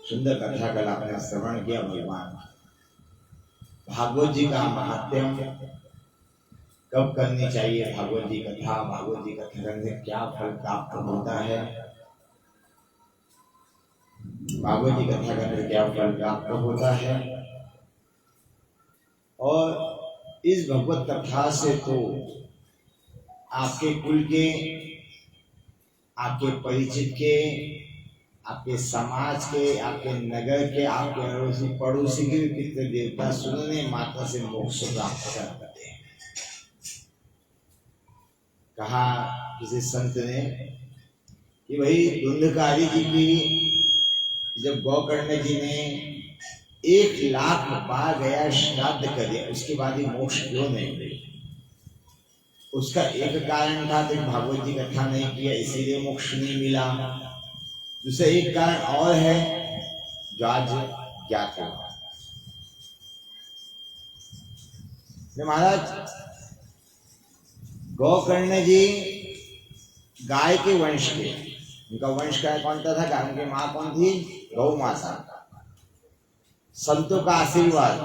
सुंदर कथा कल आपने श्रवण किया। भगवान भागवत जी का महात्म्य कब करनी चाहिए, भागवत जी कथा, भागवत जी कथा करने से क्या फल प्राप्त होता है, भागवत जी कथा करने से क्या फल प्राप्त होता है। और इस भगवत कथा से तो आपके कुल के, आपके परिचित के, आपके समाज के, आपके नगर के, आपके अड़ोसी पड़ोसी के पितृ देवता सुनने मात्र से मोक्ष प्राप्त करते हैं। कहा किसी संत ने कि भाई धुंधकारी जी की जब गोकर्ण जी ने 1,00,000 बार गया श्राद्ध कर दिया, उसके बाद ही मोक्ष क्यों नहीं मिली? उसका एक कारण था कि भागवत जी कथा नहीं किया इसीलिए मोक्ष नहीं मिला। दूसरा एक कारण और है जो आज ज्ञात है। महाराज गोकर्ण जी गाय के वंश के, उनका वंश का कौन सा था? गाय की माँ कौन थी? गौ माता। संतों का आशीर्वाद,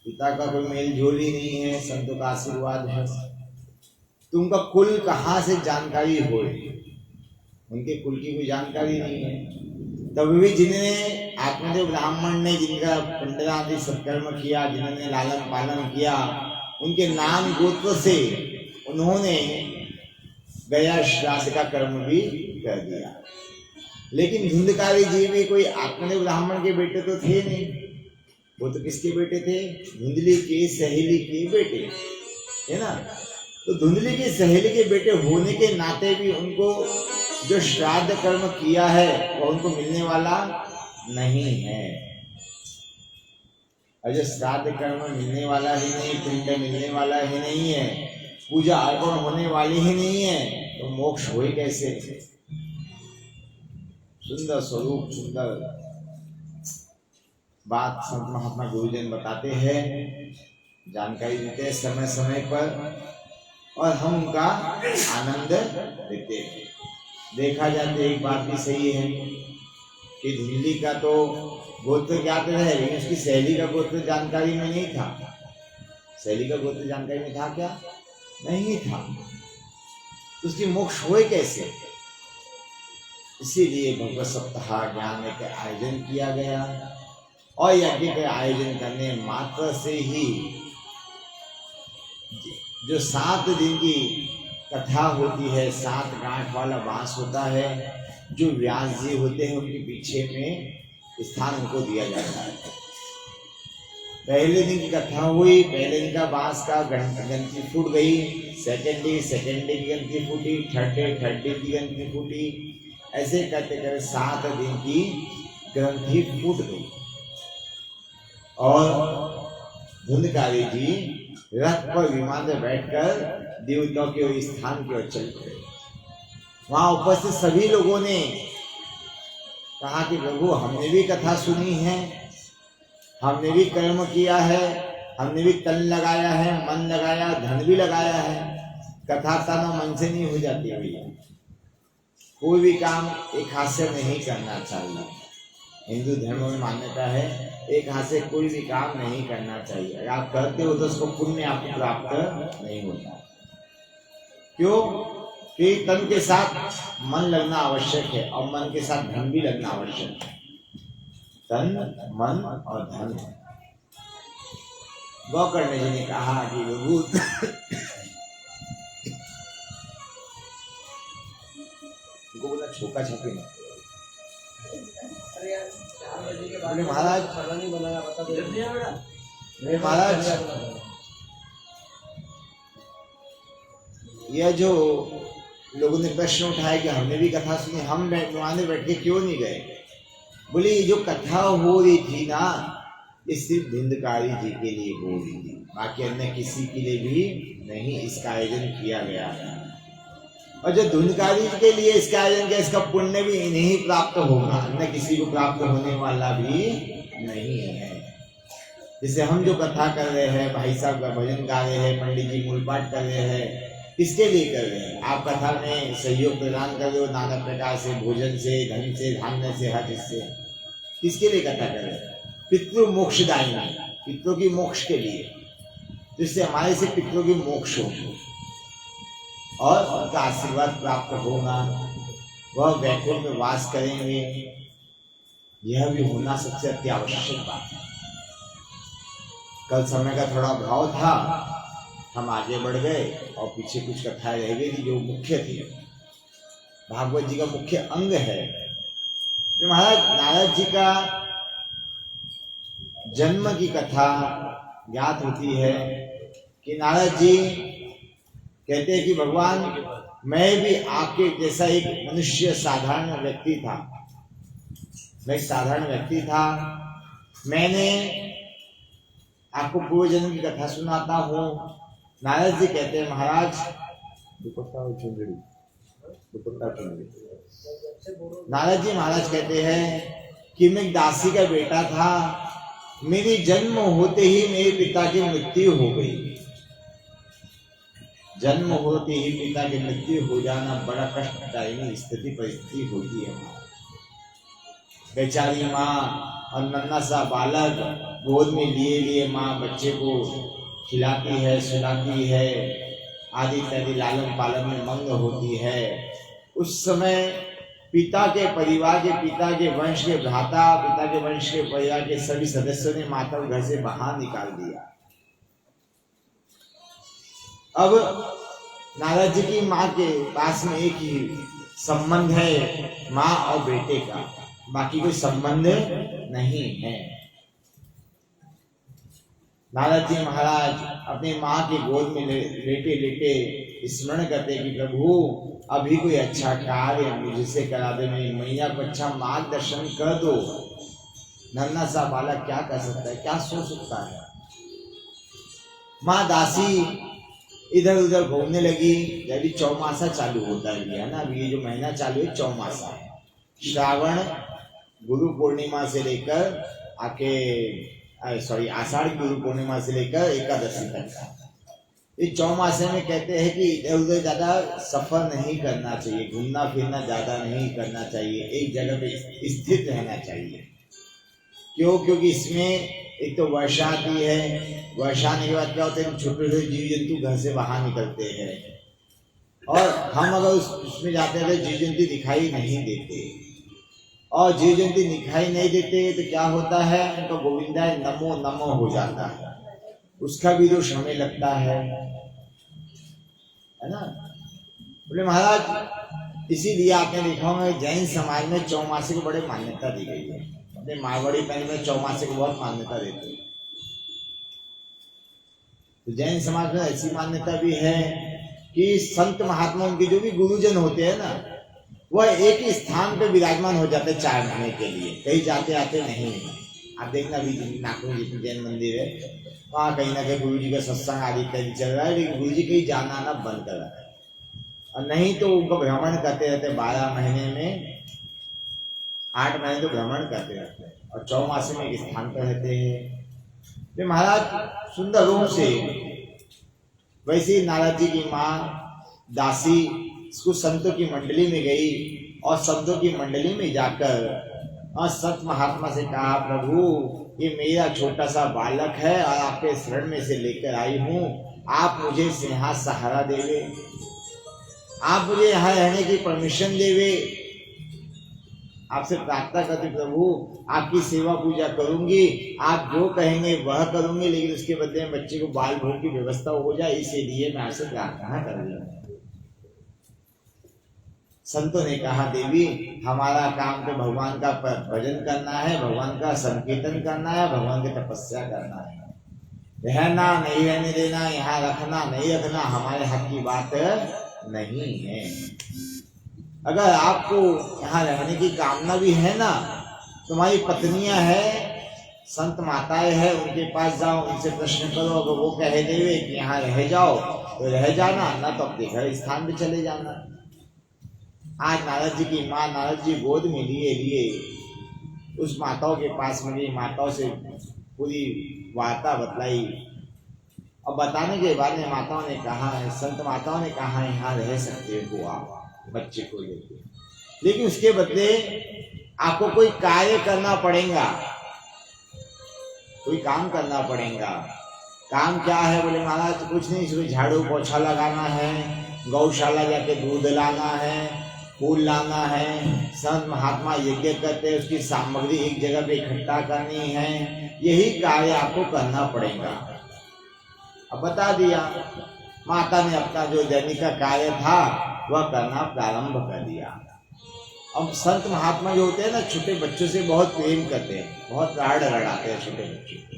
पिता का कोई मेल जोल ही नहीं है, संतों का आशीर्वाद है। तुमका कुल कहाँ से जानकारी हो? उनके कुल की कोई जानकारी नहीं है। तभी भी जिन्हें आत्मदेव ब्राह्मण ने, जिनका पिंडदान सत्कर्म किया, जिन्होंने लालन पालन किया, उनके नाम गोत्र से उन्होंने गया श्राद्ध का कर्म भी कर दिया। लेकिन धुंधकारी जी भी कोई आत्मदेव ब्राह्मण के बेटे तो थे नहीं। वो तो किसके बेटे थे? धुंधली के सहेली के बेटे, है ना। तो धुंधली की सहेली के बेटे होने के नाते भी उनको जो श्राद्ध कर्म किया है वो उनको मिलने वाला नहीं है। और जो श्राद्ध कर्म मिलने वाला ही नहीं, पिंड मिलने वाला ही नहीं है, पूजा अर्पण होने वाली ही नहीं है, तो मोक्ष हो कैसे? सुंदर स्वरूप, सुंदर बात संत महात्मा गुरुजन बताते हैं, जानकारी देते हैं समय समय पर, और हम उनका आनंद लेते हैं। देखा जाए तो एक बात भी सही है कि धुंधली का तो गोत्र ज्ञात है, लेकिन उसकी सहेली का गोत्र जानकारी में नहीं था। सहेली का गोत्र जानकारी में था क्या? नहीं था। उसकी मोक्ष हुए कैसे? इसीलिए भगवत सप्ताह ज्ञान का आयोजन किया गया, और यज्ञ के आयोजन करने मात्र से ही जो 7 दिन की कथा होती है, 7 गांठ वाला बांस होता है, जो व्यास जी होते हैं उनके पीछे में स्थान उनको दिया जाता है। पहले दिन की कथा हुई, पहले दिन का बांस का गंती फूट गई, सेकेंड डे की गंती फूटी, थर्ड डे की गंती फूटी, ऐसे करते करते 7 दिन की ग्रंथि फूट गई। और धुंधकारी जी रथ पर विमान में बैठकर देवताओं के स्थान की ओर चल पड़े। वहां उपस्थित सभी लोगों ने कहा कि प्रभु, हमने भी कथा सुनी है, हमने भी कर्म किया है, हमने भी तन लगाया है, मन लगाया, धन भी लगाया है। कथा तन मन से नहीं हो जाती भैया। कोई भी काम एक हाथ से नहीं करना चाहिए। हिंदू धर्म में मान्यता है एक हाथ से कोई भी काम नहीं करना चाहिए। अगर आप करते हो तो उसको पुण्य आपको प्राप्त नहीं होता। क्यों? कि तन के साथ मन लगना आवश्यक है, और मन के साथ धन भी लगना आवश्यक है। तन, मन और धन। गोकर्ण जी ने कहा कि उनको बोला छोका छापी मत बोले महाराज महाराज यह जो लोगों ने प्रश्न उठाया कि हमने भी कथा सुनी, हम वहां बैठ के क्यों नहीं गए? बोले ये जो कथा हो रही थी ना, ये सिर्फ धुंधकारी जी के लिए हो रही थी, बाकी अन्य किसी के लिए भी नहीं इसका आयोजन किया गया था। और जो धुंधकारी के लिए इसका आयोजन किया, इसका पुण्य भी इन्हें ही प्राप्त होगा, अन्य किसी को प्राप्त होने वाला भी नहीं है। जैसे हम जो कथा कर रहे हैं, भाई साहब का भजन गा रहे हैं, पंडित जी मूल पाठ कर रहे हैं, किसके लिए कर रहे हैं? आप कथा में सहयोग प्रदान कर रहे हो नाना प्रकार से, भोजन से, धन से, धान्य से, हर चीज से। किसके लिए कथा कर रहे हैं? पितृ मोक्षदायिनी, पितरों की मोक्ष के लिए, जिससे हमारे से पितरों की मोक्ष हो और उनका आशीर्वाद प्राप्त होगा, वह वैकुंठ में वास करेंगे। यह भी होना सबसे अत्यावश्यक बात है। कल समय का थोड़ा अभाव था, हम आगे बढ़ गए और पीछे कुछ कथाएं रह गई थी जो मुख्य थी। भागवत जी का मुख्य अंग है। महाराज नारद जी का जन्म की कथा ज्ञात होती है कि नारद जी कहते हैं कि भगवान, मैं भी आपके जैसा एक मनुष्य साधारण व्यक्ति था, मैं साधारण व्यक्ति था, मैंने आपको पूर्व जन्म की कथा सुनाता हूँ। नारद जी कहते हैं महाराज, नारद जी महाराज कहते हैं कि मैं दासी का बेटा था, मेरी जन्म होते ही मेरे पिता की मृत्यु हो गई। जन्म होते ही पिता की मृत्यु हो जाना बड़ा कष्टदायी स्थिति परिस्थिति होती है। बेचारी माँ और नन्हा सा बालक गोद में लिए लिए माँ बच्चे को खिलाती है, सुलाती है, आदि इत्यादि लालन पालन में मंग होती है। उस समय पिता के परिवार के, पिता के वंश के भ्राता, पिता के वंश के परिवार के सभी सदस्यों ने माता को घर से बाहर निकाल दिया। अब नारद जी की माँ के पास में एक ही संबंध है, माँ और बेटे का, बाकी कोई संबंध नहीं है। नारद जी महाराज अपनी माँ की गोद में लेटे लेटे स्मरण करते कि प्रभु अभी कोई अच्छा कार्य मुझसे करा दे, मेरी मैया को अच्छा मार्गदर्शन कर दो। नन्हा सा बालक क्या कर सकता है, क्या सोच सकता है? माँ दासी इधर उधर घूमने लगी। अभी चौमासा चालू होता है ना, अभी ये जो महीना चालू है चौमासा है। श्रावण गुरु पूर्णिमा से लेकर आषाढ़ गुरु पूर्णिमा से लेकर एकादशी तक का इस चौमासे में कहते हैं कि इधर उधर ज्यादा सफर नहीं करना चाहिए, घूमना फिरना ज्यादा नहीं करना चाहिए, एक जगह पे स्थित रहना चाहिए। क्यों? क्योंकि इसमें एक तो वर्षा आती है, वर्षा आने के बाद क्या होता है, छोटे छोटे जीव जंतु घर से बाहर निकलते हैं और हम अगर उसमें जाते हैं तो जीव जंतु दिखाई नहीं देते, और जीव जंतु दिखाई नहीं देते तो क्या होता है, उनका गोविंदा नमो नमो हो जाता है, उसका भी दोष हमें लगता है ना। बोले महाराज इसीलिए आपने देखा होगा जैन समाज में चौमासे को बड़े मान्यता दी गई है। अपने मारवाड़ी पहले में चौमासे को बहुत मान्यता देते हैं। तो जैन समाज में ऐसी मान्यता भी है कि संत महात्मा उनके जो भी गुरुजन होते हैं ना, वह एक ही स्थान पे विराजमान हो जाते 4 महीने के लिए, कहीं जाते आते नहीं। आप देखना भी नागपुर जितनी जैन मंदिर है वहाँ कहीं ना कहीं गुरु जी का सत्संग आदि कहीं चल रहा है, लेकिन गुरु जी कहीं जाना आना बंद कर रहा है, और नहीं तो उनको भ्रमण करते रहते 12 महीने में 8 महीने तो भ्रमण करते रहते हैं, और चौमासे में एक स्थान पर रहते हैं। महाराज सुंदर रूप से वैसे ही नारद जी की माँ दासी कुछ संतों की मंडली में गई और संतों की मंडली में जाकर संत महात्मा से कहा, प्रभु ये मेरा छोटा सा बालक है और आपके शरण में से लेकर आई हूँ, आप मुझे सिंहासन सहारा देवे, आप मुझे यहाँ रहने की परमिशन देवे, आपसे प्रार्थना करती प्रभु आपकी सेवा पूजा करूंगी, आप जो कहेंगे वह करूंगी, लेकिन उसके बदले में बच्चे को बाल भोग की व्यवस्था हो जाए, इसीलिए मैं आपसे प्रार्थना कर रही हूँ। संतों ने कहा देवी हमारा काम तो भगवान का भजन करना है, भगवान का संकीर्तन करना है, भगवान की तपस्या करना है। रहना नहीं रहने देना, यहाँ रखना नहीं रखना हमारे हाथ की बात नहीं है। अगर आपको यहाँ रहने की कामना भी है ना, तुम्हारी पत्नियां हैं, संत माताएं हैं, उनके पास जाओ, उनसे प्रश्न करो। अगर वो कह देवे कि यहाँ रह जाओ तो रह जाना, ना तो अपने घर स्थान पे चले जाना। आज नारद जी की माँ नारद जी गोद में लिए उस माताओं के पास मिली, माताओं से पूरी वार्ता बतलाई। और बताने के बाद में माताओं ने कहा है, संत माताओं ने कहा यहाँ रह सकते हो आप बच्चे को लेके, लेकिन उसके बदले आपको कोई कार्य करना पड़ेगा, कोई काम करना पड़ेगा। काम क्या है? बोले महाराज कुछ नहीं, इसमें झाड़ू पोछा लगाना है, गौशाला जाके दूध लाना है, फूल लाना है, संत महात्मा यज्ञ करते हैं, उसकी सामग्री एक जगह पे इकट्ठा करनी है, यही कार्य आपको करना पड़ेगा। अब बता दिया, माता ने अपना जो दैनिक का कार्य था वह करना प्रारंभ कर दिया। अब संत महात्मा जो होते हैं ना, छोटे बच्चों से बहुत प्रेम करते हैं, बहुत लाड लड़ाते हैं छोटे बच्चों को।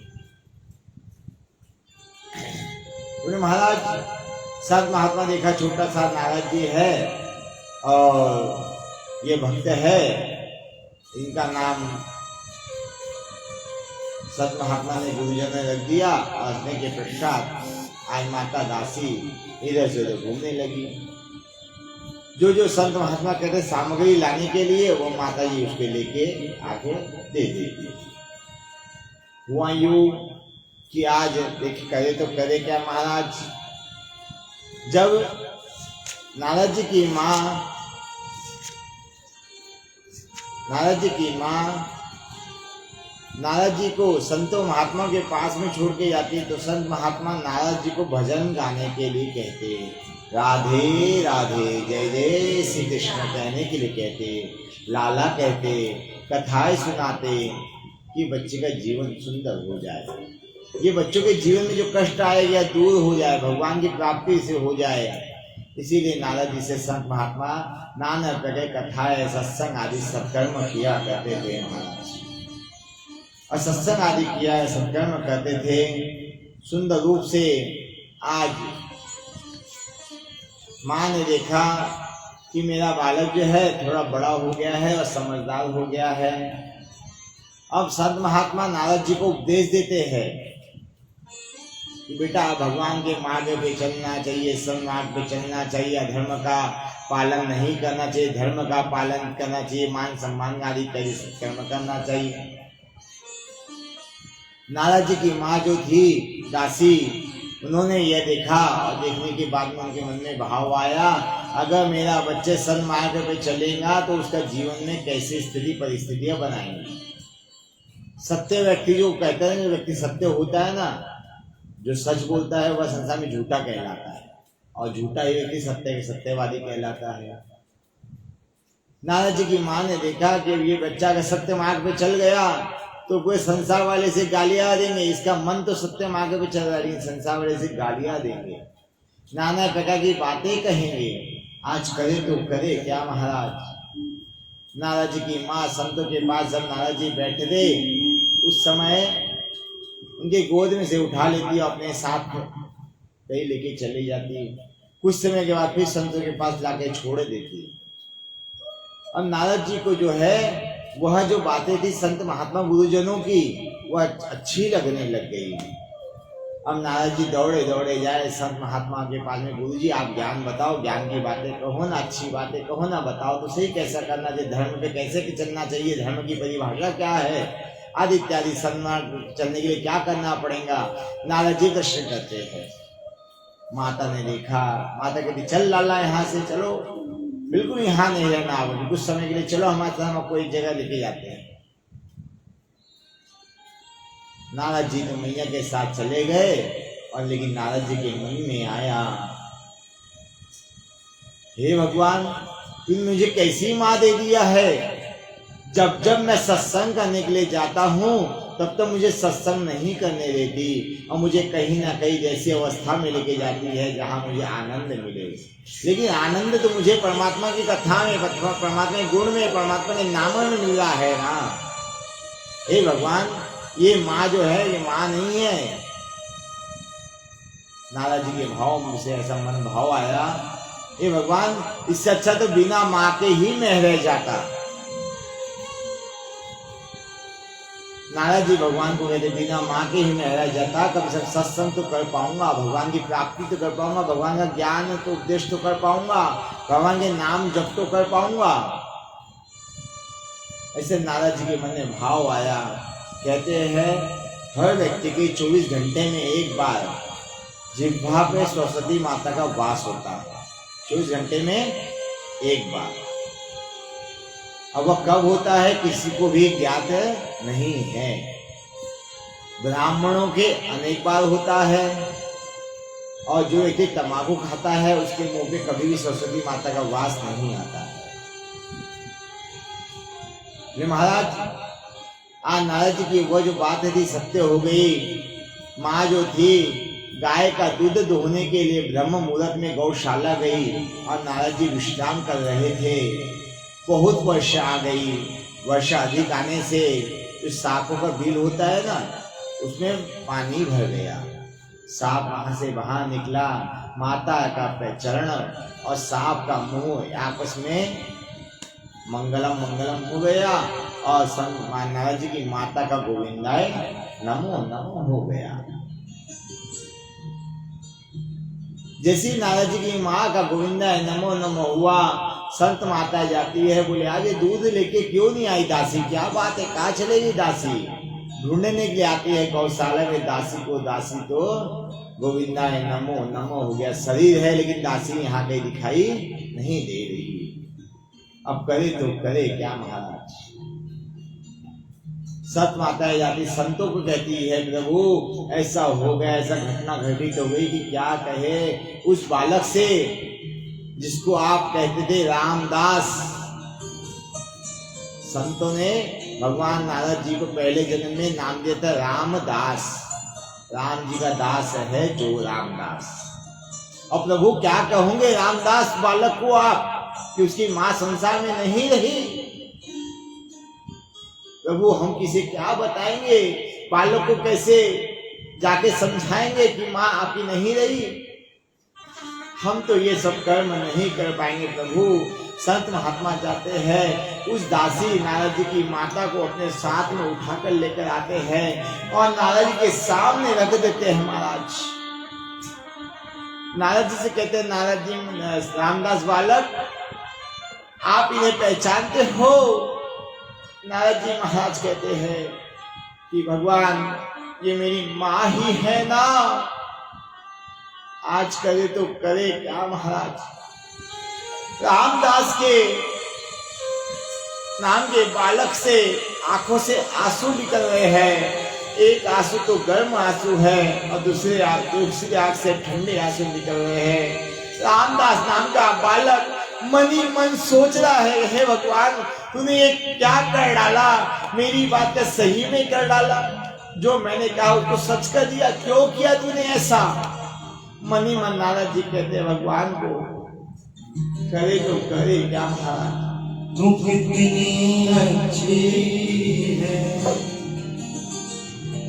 बोले महाराज संत महात्मा देखा छोटा सा नारद जी है और ये भक्त है, इनका नाम संत महात्मा ने गुरुजन ने रख दिया। और रखने के पश्चात आज माता दासी इधर से उधर घूमने लगी। जो संत महात्मा कहते सामग्री लाने के लिए वो माता जी उसके लेके आके दे देती। हुआ यूं कि आज देख करे तो करे क्या महाराज, जब नारद जी की माँ नारद जी को संतों महात्मा के पास में छोड़ के जाती, तो संत महात्मा नारद जी को भजन गाने के लिए कहते, राधे राधे जय जय श्री कृष्ण कहने के लिए कहते, लाला कहते, कथाएं सुनाते कि बच्चे का जीवन सुंदर हो जाए, ये बच्चों के जीवन में जो कष्ट आएगा दूर हो जाए, भगवान की प्राप्ति से हो जाए। इसीलिए नारद जी से संत महात्मा नाना प्रकार कथाएं सत्संग आदि सत्कर्म किया करते थे महाराज, और सत्संग आदि किया सत्कर्म करते थे सुंदर रूप से। आज माँ ने देखा कि मेरा बालक जो है थोड़ा बड़ा हो गया है और समझदार हो गया है। अब संत महात्मा नारद जी को उपदेश देते हैं कि बेटा भगवान के मार्ग पे चलना चाहिए, सन्मार्ग पे चलना चाहिए, अधर्म का पालन नहीं करना चाहिए, धर्म का पालन करना चाहिए, मान सम्मान आदि कर्म करना चाहिए। नारद जी की माँ जो थी दासी, उन्होंने यह देखा और देखने के बाद में उनके मन में भाव आया, अगर मेरा बच्चे सन्मार्ग पे चलेगा तो उसका जीवन में कैसी स्थिति परिस्थितियां बनाएंगी। सत्य व्यक्ति जो कहते हैं, जो व्यक्ति सत्य होता है ना, जो सच बोलता है वह संसार में झूठा कहलाता है, और झूठा ही व्यक्ति सत्यवादी कहलाता है। नारद जी की माँ ने देखा कि ये बच्चा अगर सत्य मार्ग पे चल गया तो कोई संसार वाले से गालियां देंगे, इसका मन तो सत्य मार्ग पे चल रहा है लेकिन संसार वाले से गालियां देंगे, नाना प्रकार की बातें कहेंगे। आज करे तो करे क्या महाराज। नारद जी की माँ संतों के पास जब नारद जी बैठे थे उस समय उनके गोद में से उठा लेती और अपने साथ कहीं लेके चली जाती। कुछ समय के बाद फिर संतों के पास लाके छोड़ देती। अब नारद जी को जो है वह जो बातें थी संत महात्मा गुरुजनों की वह अच्छी लगने लग गई। अब नारद जी दौड़े दौड़े जाए संत महात्मा के पास में, गुरु जी आप ज्ञान बताओ, ज्ञान की बातें कहो ना, अच्छी बातें कहो ना, बताओ तो सही कैसा करना चाहिए, धर्म पे कैसे चलना चाहिए, धर्म की परिभाषा क्या है, आदि इत्यादि, सन्मार्ग चलने के लिए क्या करना पड़ेगा। नारद जी प्रश्न करते हैं। माता ने देखा, माता कहती चल लाला यहाँ से चलो, बिल्कुल यहाँ नहीं रहना, आप कुछ समय के लिए चलो हमारे साथ, हम आपको एक जगह लेके जाते हैं। नारद जी तो मैया के साथ चले गए, और लेकिन नारद जी के मन में आया, हे भगवान तुम मुझे कैसी माँ दे दिया है, जब जब मैं सत्संग करने के लिए जाता हूँ तब तो मुझे सत्संग नहीं करने देती और मुझे कहीं ना कहीं जैसी अवस्था में लेके जाती है जहाँ मुझे आनंद मिले। लेकिन आनंद तो मुझे परमात्मा की कथा में, परमात्मा के गुण में, परमात्मा के नाम में मिल रहा है ना। हे भगवान, ये माँ जो है ये माँ नहीं है। नारद जी के भाव से ऐसा मन भाव आया, हे भगवान, इससे अच्छा तो बिना माँ के ही मैं रह जाता। नारद जी भगवान को कहते बिना माँ के ही मैं रह जाता, कभी सब सत्संग तो कर पाऊंगा, भगवान की प्राप्ति तो कर पाऊंगा, भगवान का ज्ञान तो उपदेश तो कर पाऊंगा, भगवान के नाम जप तो कर पाऊंगा। ऐसे नारद जी के मन में भाव आया। कहते हैं हर व्यक्ति के 24 घंटे में एक बार जिह्वा पे सरस्वती माता का वास होता है। 24 घंटे में एक बार। अब वह कब होता है किसी को भी ज्ञात नहीं है। ब्राह्मणों के अनेक बार होता है, और जो व्यक्ति तंबाकू खाता है उसके मुंह पे कभी भी सरस्वती माता का वास नहीं आता है। महाराज, आज नारद जी की वो जो बात थी सत्य हो गई। माँ जो थी गाय का दूध दोहने के लिए ब्रह्म मुहूर्त में गौशाला गई और नारद जी विश्राम कर रहे थे। बहुत वर्षा आ गई। वर्षा अधिक आने से जो सांपों का बिल होता है ना, उसमें पानी भर गया। सांप वहां से बाहर निकला, माता का चरण और सांप का मुंह आपस में मंगलम मंगलम हो गया और नारद जी की माता का गोविंदाय नमो नमो हो गया। जैसी नारद जी की माँ का गोविंदाय नमो नमो हुआ, संत माता जाती है, बोले आज ये दूध लेके क्यों नहीं आई दासी, क्या बात है, कहाँ चलेगी दासी। ढूंढने के लिए आती है गौशाला में दासी को। दासी तो गोविंदाय नमो नमो हो गया। शरीर है लेकिन दासी यहाँ कहीं दिखाई नहीं दे रही। अब करे तो करे क्या महाराज। सत माता जाती संतों को कहती है, प्रभु ऐसा हो गया, ऐसा घटना घटित हो गई कि क्या कहे उस बालक से जिसको आप कहते थे रामदास। संतों ने भगवान नारद जी को पहले जन्म में नाम दिया था रामदास। राम जी का दास है जो रामदास। और प्रभु क्या कहोगे रामदास बालक को आप कि उसकी माँ संसार में नहीं रही। प्रभु हम किसे क्या बताएंगे, बालक को कैसे जाके समझाएंगे कि माँ आपकी नहीं रही। हम तो ये सब कर्म नहीं कर पाएंगे प्रभु। संत महात्मा जाते हैं, उस दासी नारद जी की माता को अपने साथ में उठाकर लेकर आते हैं और नारद जी के सामने रख देते हैं। महाराज नारद जी से कहते हैं, नारद जी रामदास बालक आप इन्हें पहचानते हो। नारद जी महाराज कहते हैं कि भगवान ये मेरी माँ ही है ना। आज करे तो करे क्या महाराज। रामदास के नाम के बालक से आंखों से आंसू निकल रहे हैं। एक आंसू तो गर्म आंसू है और दूसरी आंख से ठंडे आंसू निकल रहे हैं। रामदास नाम का बालक मन ही मन सोच रहा है, हे भगवान तूने ये क्या कर डाला, मेरी बात का सही में कर डाला, जो मैंने कहा उसको सच कर दिया, क्यों किया तूने ऐसा। मन ही मन नारद जी कहते भगवान को करे तो करे क्या महाराज। तू कितनी अच्छी है,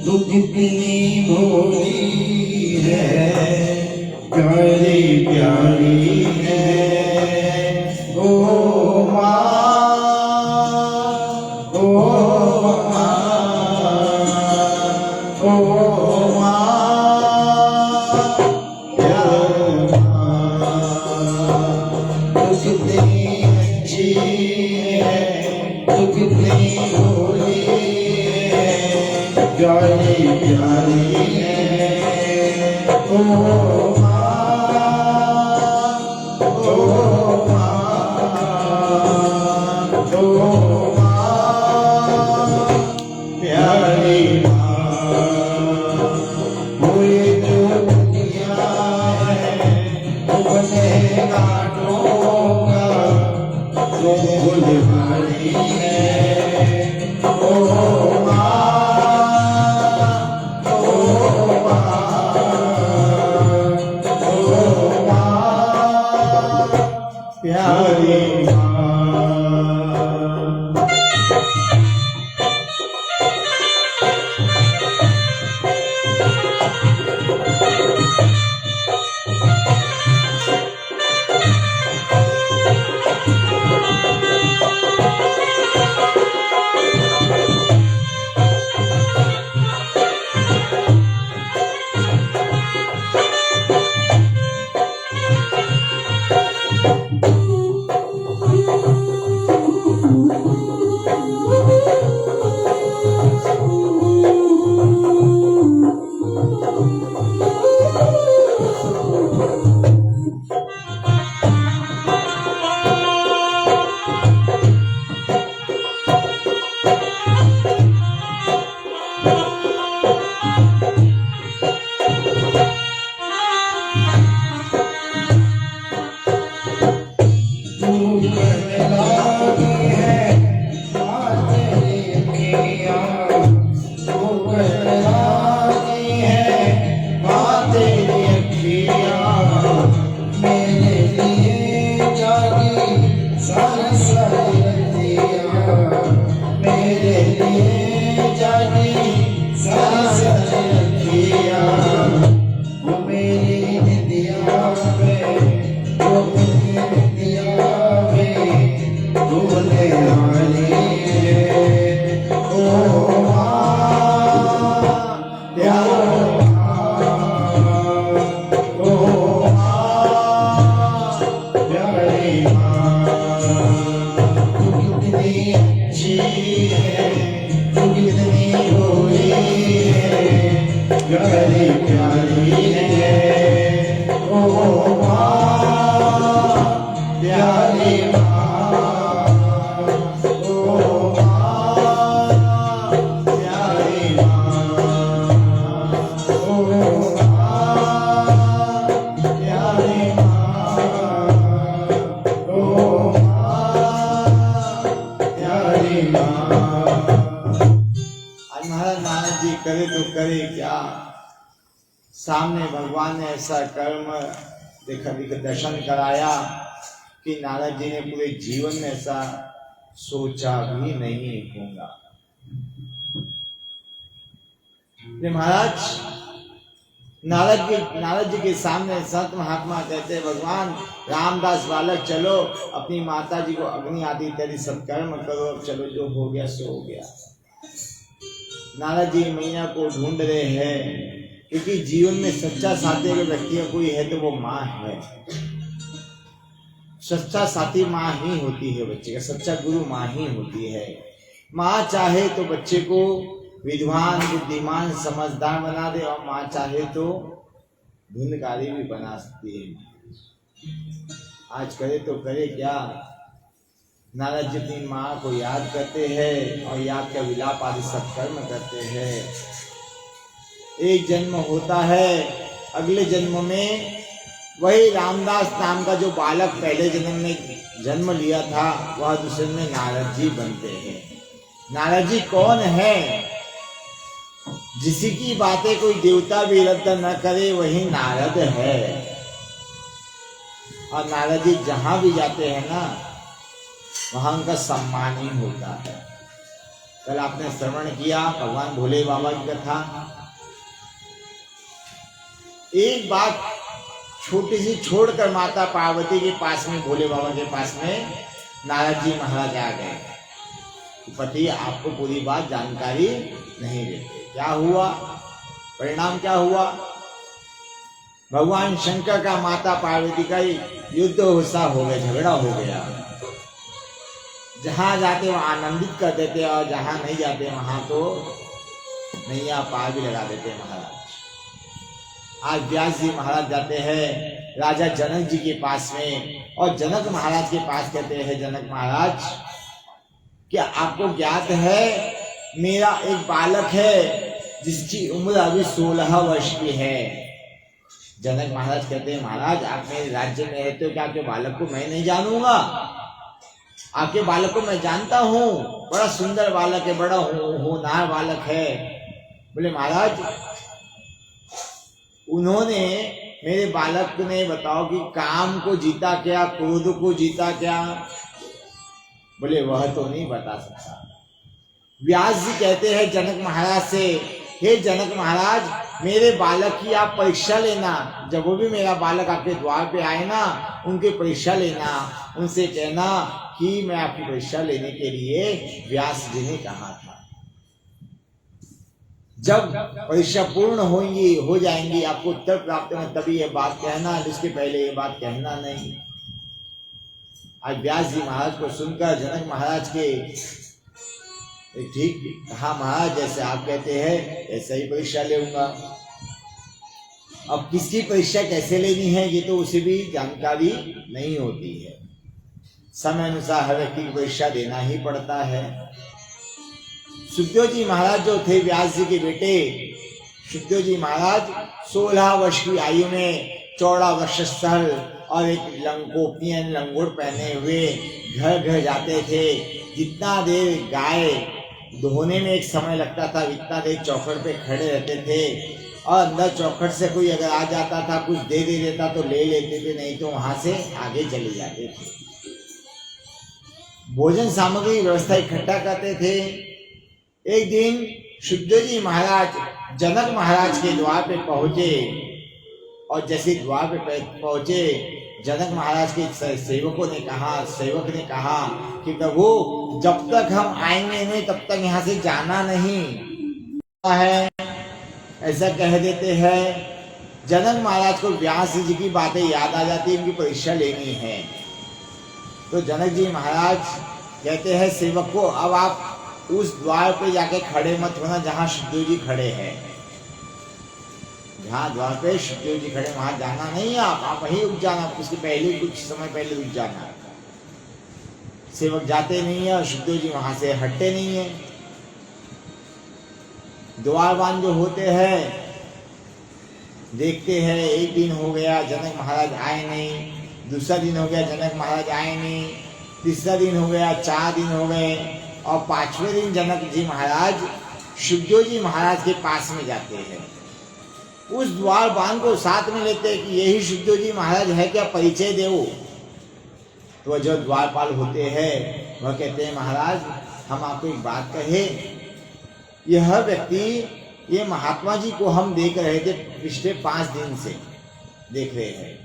तू कितनी भोली है, प्यारी प्यारी है ओ माँ, ओ माँ, ओ माँ, तू कितनी अच्छी है, तू कितनी भोली है, प्यारी प्यारी है ओ माँ, ओ माँ, ओ माँ, प्यारी माँ। वो ये जो दुनिया है वो बनेगा डोंगा, जो भूलवारी है ओ माँ, झूले वाली ओ माँ प्यारी ओ माँ प्यारी माँ तू कितनी अच्छी है तू कितनी भोली है प्यारी प्यारी है ओ माँ प्यारी माँ ओ माँ प्यारी माँ ओ माँ प्यारी माँ ओ माँ प्यारी माँ। आज महाराज नारद जी करे तो करे क्या, सामने भगवान ने ऐसा कर्म देखा दर्शन कराया कि नारद जी ने पूरे जीवन में ऐसा सोचा भी नहीं होगा। महाराज नारद जी के सामने संत महात्मा कहते हैं, भगवान रामदास बालक चलो अपनी माता जी को अग्नि आदि इत्यादि सत्कर्म करो, अब चलो जो हो गया सो हो गया। नारद जी मैया को ढूंढ रहे हैं, क्योंकि जीवन में सच्चा साथी अगर व्यक्ति कोई है तो वो माँ है। सच्चा साथी माँ ही होती है, बच्चे का सच्चा गुरु माँ ही होती है। माँ चाहे तो बच्चे को विद्वान बुद्धिमान समझदार बना दे, और माँ चाहे तो धुंधकारी भी बना सकती है। आज करे तो करे क्या, नारद जी अपनी माँ को याद करते हैं और याद का विलाप आदि सत्कर्म करते हैं। एक जन्म होता है, अगले जन्म में वही रामदास नाम का जो बालक पहले जन्म में जन्म लिया था वह दूसरे में नारद जी बनते हैं। नारद जी कौन है? जिसी की बातें कोई देवता भी रद्द न करे वही नारद है। और नारद जी जहां भी जाते हैं ना, वहां उनका सम्मान ही होता है। कल आपने श्रवण किया भगवान भोले बाबा की कथा। एक बात छोटी सी छोड़कर माता पार्वती के पास में, भोले बाबा के पास में नारद जी महाराज आ गए। पति आपको पूरी बात जानकारी नहीं देते। क्या हुआ? परिणाम क्या हुआ? भगवान शंकर का माता पार्वती का युद्ध होसा हो गया, झगड़ा हो गया। जहां जाते वहां आनंदित कर देते और जहां नहीं जाते वहां तो नैया पार भी लगा देते महाराज। आज व्यास जी महाराज जाते हैं राजा जनक जी के पास में, और जनक महाराज के पास कहते हैं, जनक महाराज क्या आपको ज्ञात है मेरा एक बालक है जिसकी उम्र अभी 16 वर्ष की है। जनक महाराज कहते हैं, महाराज आप मेरे राज्य में रहते हो, क्या आपके बालक को मैं नहीं जानूंगा? आपके बालक को मैं जानता हूँ, बड़ा सुंदर बालक है, बड़ा होनहार बालक है। बोले महाराज उन्होंने मेरे बालक ने बताओ कि काम को जीता क्या, क्रोध को जीता क्या? बोले वह तो नहीं बता सकता। व्यास जी कहते हैं जनक महाराज से, हे जनक महाराज मेरे बालक की आप परीक्षा लेना। जब वो भी मेरा बालक आपके द्वार पे आए ना, उनकी परीक्षा लेना, उनसे कहना कि मैं आपकी परीक्षा लेने के लिए व्यास जी ने कहा था। जब परीक्षा पूर्ण होंगी हो जाएंगी, आपको उत्तर प्राप्त होगा, तभी ये बात कहना, इसके पहले ये बात कहना नहीं। आज व्यास जी महाराज को सुनकर जनक महाराज के ठीक कहा, महाराज जैसे आप कहते हैं ऐसा ही परीक्षा लेऊंगा। अब किसकी परीक्षा कैसे लेनी है ये तो उसे भी जानकारी नहीं होती है। समय अनुसार हर व्यक्ति की परीक्षा देना ही पड़ता है। सुखदेव जी महाराज जो थे व्यास जी के बेटे, सुखदेव जी महाराज 16 वर्ष की आयु में चौड़ा वक्षस्थल और एक लंगोटियन लंगोट पहने हुए घर घर जाते थे। जितना देर गाय धोने में एक समय लगता था, इतना देर चौखट पे खड़े रहते थे, और अंदर चौखट से कोई अगर आ जाता था कुछ दे देता तो ले लेते थे, नहीं तो वहां से आगे चले जाते थे। भोजन सामग्री व्यवस्था इकट्ठा करते थे। एक दिन सुखदेव जी महाराज जनक महाराज के द्वार पे पहुंचे, और जैसे द्वार पे पहुंचे जनक महाराज के सेवक ने कहा कि प्रभु जब तक हम आएंगे नहीं तब तक यहाँ से जाना नहीं है, ऐसा कह देते हैं। जनक महाराज को व्यास जी की बातें याद आ जाती है, उनकी परीक्षा लेनी है। तो जनक जी महाराज कहते हैं सेवक को, अब आप उस द्वार पे जाके खड़े मत होना जहां सुखदेव जी खड़े हैं। जहां द्वार पे सुखदेव जी खड़े वहां जाना नहीं है, आप वहीं रुक जाना, उसके पहले कुछ समय पहले रुक जाना। सेवक जाते नहीं है और सुखदेव जी वहां से हटते नहीं है। द्वारबान जो होते हैं देखते हैं, एक दिन हो गया जनक महाराज आए नहीं, दूसरा दिन हो गया जनक महाराज आए नहीं, तीसरा दिन हो गया, 4 दिन हो गए, और 5वें दिन जनक जी महाराज सुखदेव जी महाराज के पास में जाते हैं। उस द्वारबान को साथ में लेते हैं कि यही सुखदेव जी महाराज है क्या, परिचय दो। तो जो द्वारपाल होते हैं वह कहते हैं महाराज हम आपको एक बात कहे, यह व्यक्ति, ये महात्मा जी को हम देख रहे थे पिछले 5 दिन से देख रहे हैं,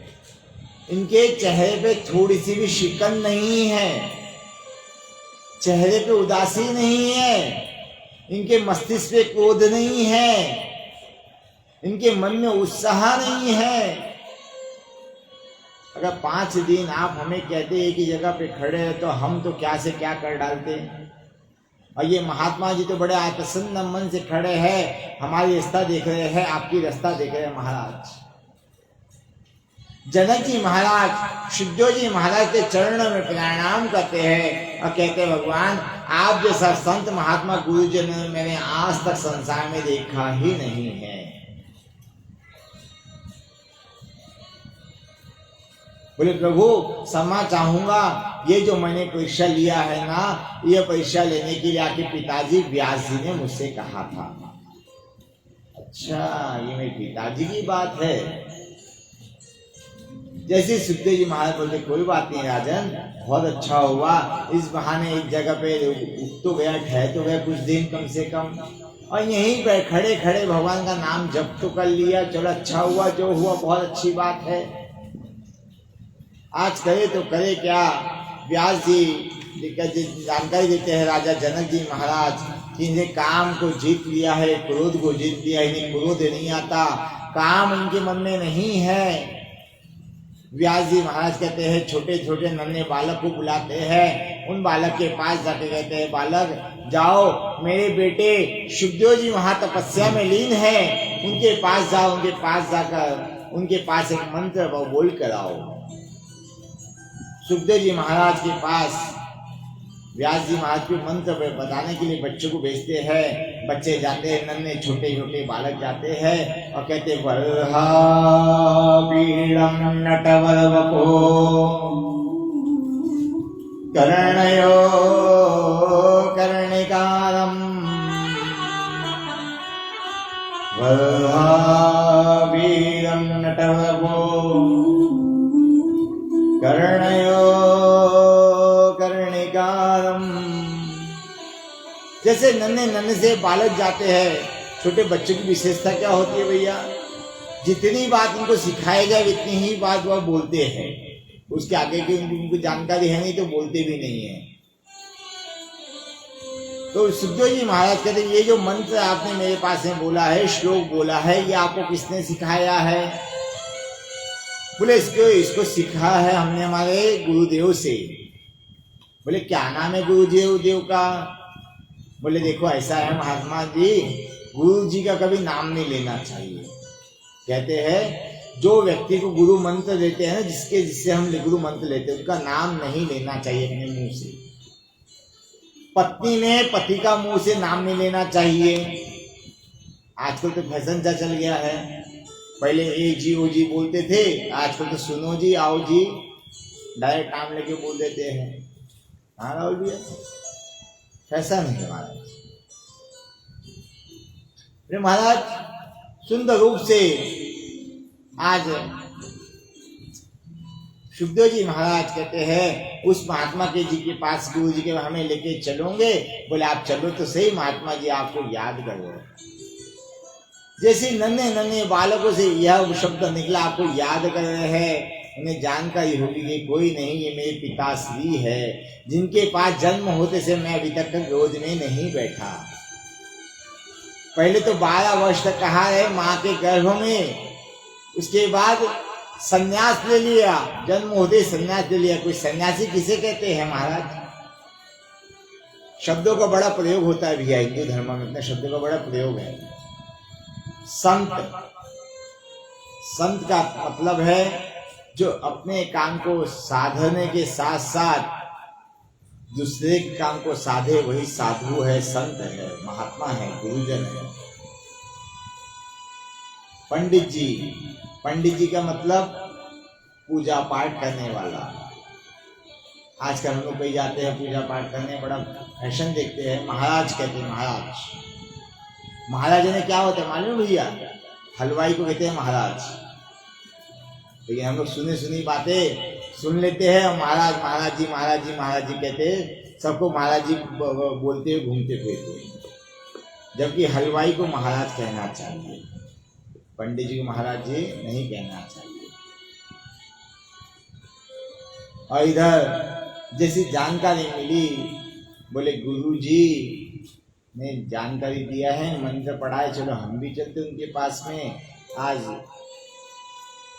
इनके चेहरे पे थोड़ी सी भी शिकन नहीं है, चेहरे पे उदासी नहीं है, इनके मस्तिष्क पे क्रोध नहीं है, इनके मन में उत्साह नहीं है। अगर 5 दिन आप हमें कहते एक ही जगह पे खड़े हैं तो हम तो क्या से क्या कर डालते। और ये महात्मा जी तो बड़े प्रसन्न मन से खड़े हैं, हमारी रास्ता देख रहे हैं, आपकी रास्ता देख रहे हैं महाराज। जनक जी महाराज सुखदेव जी महाराज के चरणों में प्रणाम करते हैं और कहते हैं भगवान आप जैसा संत महात्मा गुरुजन मैंने आज तक संसार में देखा ही नहीं है। बोले प्रभु क्षमा चाहूंगा, ये जो मैंने परीक्षा लिया है ना, ये परीक्षा लेने के लिए आपके पिताजी व्यास जी ने मुझसे कहा था। अच्छा ये मेरे पिताजी की बात है। जैसे सुखदेव जी महाराज बोलते कोई बात नहीं राजन, बहुत अच्छा हुआ, इस बहाने एक जगह पे उठ तो गया, ठहर तो गया कुछ दिन कम से कम, और यहीं पे खड़े खड़े भगवान का नाम जप तो कर लिया। चलो अच्छा हुआ, जो हुआ बहुत अच्छी बात है। आज करे तो करे क्या। व्यास जी जानकारी देते हैं राजा जनक जी महाराज कि इन्हें काम को जीत लिया है, क्रोध को जीत लिया, इन्हें क्रोध नहीं आता, काम इनके मन में नहीं है। व्यास जी महाराज कहते हैं छोटे छोटे नन्हे बालक को बुलाते हैं, उन बालक के पास जाके कहते हैं बालक जाओ, मेरे बेटे सुखदेव जी वहां तपस्या में लीन है, उनके पास जाओ, उनके पास जाकर उनके पास एक मंत्र बोल कर आओ। सुखदेव जी महाराज के पास व्यास जी महाराज के मंत्र बताने के लिए बच्चों को भेजते हैं। बच्चे जाते हैं, नन्हे छोटे छोटे बालक जाते हैं और कहते वल्हा पीड़म नटवरवपो कर्णयो कर्णिकारम वल्हा पीड़म नटवरवपो कर्णयो कर्णिकारम। जैसे नन्हे नन्हे से बालक जाते हैं, छोटे बच्चों की विशेषता क्या होती है भैया, जितनी बात उनको सिखाया जाए इतनी ही बात वह बोलते हैं, उसके आगे की उनको जानकारी है नहीं तो बोलते भी नहीं है। तो सुखदेव जी महाराज कहते ये जो मंत्र आपने मेरे पास में बोला है, श्लोक बोला है, ये आपको किसने सिखाया है। बोले इसको सीखा है हमने हमारे गुरुदेव से। बोले क्या नाम है गुरुदेव का। बोले देखो ऐसा है महात्मा जी, गुरु जी का कभी नाम नहीं लेना चाहिए। कहते हैं जो व्यक्ति को गुरु मंत्र देते हैं ना, जिससे हम गुरु मंत्र लेते हैं, उनका नाम नहीं लेना चाहिए अपने मुंह से। पत्नी ने पति का मुंह से नाम नहीं लेना चाहिए। आजकल तो फैशन सा चल गया है, पहले ए जी ओ जी बोलते थे, आजकल तो सुनो जी आओ जी डायरेक्ट नाम लेके बोल देते हैं। हाँ राहुल भैया फैशन है महाराज। महाराज सुंदर रूप से आज सुखदेव जी महाराज कहते हैं उस महात्मा के जी के पास गुरु जी के हमें लेके चलोगे। बोले आप चलो तो सही, महात्मा जी आपको याद करो। जैसे नन्हे नन्हे बालकों से यह शब्द निकला, आपको याद कर रहे हैं, उन्हें जानकारी होगी कि कोई नहीं, ये मेरे पिताश्री है जिनके पास जन्म होते से मैं अभी तक गोद में नहीं बैठा। पहले तो 12 वर्ष तक कहा है माँ के गर्भ में, उसके बाद सन्यास ले लिया, जन्म होते सन्यास ले लिया। कोई सन्यासी किसे कहते हैं महाराज? शब्दों का बड़ा प्रयोग होता है भैया, हिंदू धर्म में अपने शब्दों का बड़ा प्रयोग है। संत, संत का मतलब है जो अपने काम को साधने के साथ साथ दूसरे के काम को साधे, वही साधु है, संत है, महात्मा है, गुरुजन है। पंडित जी, पंडित जी का मतलब पूजा पाठ करने वाला। आजकल हम लोग कहीं जाते हैं पूजा पाठ करने, बड़ा फैशन देखते हैं, महाराज कहते हैं। महाराज, महाराज ने क्या होता है मालूम भैया? हलवाई को कहते हैं महाराज। तो ये हम लोग सुनी सुनी बातें सुन लेते हैं, महाराज महाराज जी महाराज जी महाराज जी कहते, सबको महाराज जी बोलते हुए घूमते फिरते। जबकि हलवाई को महाराज कहना चाहिए, पंडित जी को महाराज जी नहीं कहना चाहिए। और इधर जैसी जानकारी मिली, बोले गुरु जी ने जानकारी दिया है, मंत्र पढ़ा है, चलो हम भी चलते उनके पास में। आज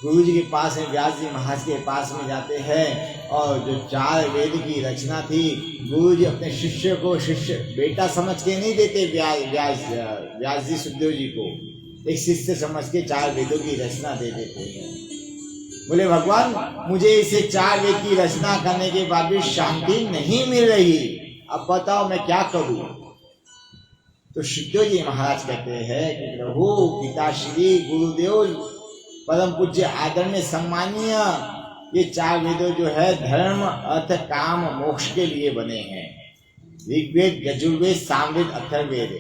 गुरु जी के पास में, व्यास जी महाराज के पास में जाते हैं, और जो 4 वेद की रचना थी, गुरु जी अपने शिष्य को शिष्य बेटा समझ के नहीं देते। व्यास जी सुखदेव जी को एक शिष्य समझ के 4 वेदों की रचना दे देते हैं। बोले भगवान मुझे इसे 4 वेद की रचना करने के बाद भी शांति नहीं मिल रही, अब बताओ मैं क्या करूं? तो सुखदेव जी महाराज कहते हैं कि प्रभु पिताश्री गुरुदेव परम पूज्य आदरणीय सम्मानीय, ये 4 वेदों जो है धर्म अर्थ काम मोक्ष के लिए बने हैं। ऋग्वेद यजुर्वेद सामवेद अथर्ववेद,